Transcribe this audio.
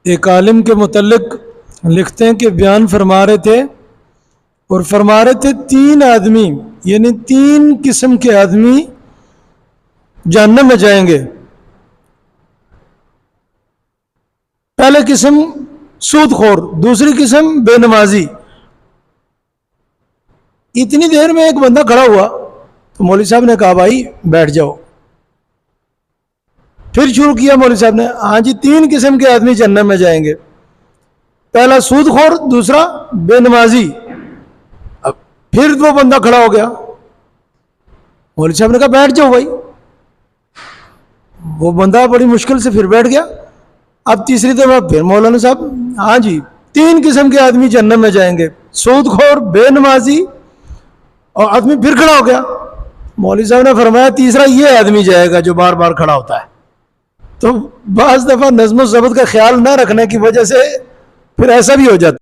ایک عالم کے متعلق لکھتے ہیں کہ بیان فرما رہے تھے اور فرما رہے تھے 3 آدمی یعنی 3 قسم کے آدمی جہنم میں جائیں گے۔ پہلے قسم سود خور، دوسری قسم بے نمازی۔ اتنی دیر میں ایک بندہ کھڑا ہوا تو مولوی صاحب نے کہا بھائی بیٹھ جاؤ۔ پھر شروع کیا مولوی صاحب نے، ہاں جی 3 قسم کے آدمی جہنم میں جائیں گے، پہلا سود خور، دوسرا بے نمازی۔ اب پھر وہ بندہ کھڑا ہو گیا، مولوی صاحب نے کہا بیٹھ جاؤ بھائی۔ وہ بندہ بڑی مشکل سے پھر بیٹھ گیا۔ اب تیسری دفعہ پھر مولانا صاحب، ہاں جی 3 قسم کے آدمی جہنم میں جائیں گے، سود خور، بے نمازی، اور آدمی پھر کھڑا ہو گیا۔ مولوی صاحب نے فرمایا تیسرا یہ آدمی جائے گا جو بار بار کھڑا ہوتا ہے۔ تو بعض دفعہ نظم و ضبط کا خیال نہ رکھنے کی وجہ سے پھر ایسا بھی ہو جاتا ہے۔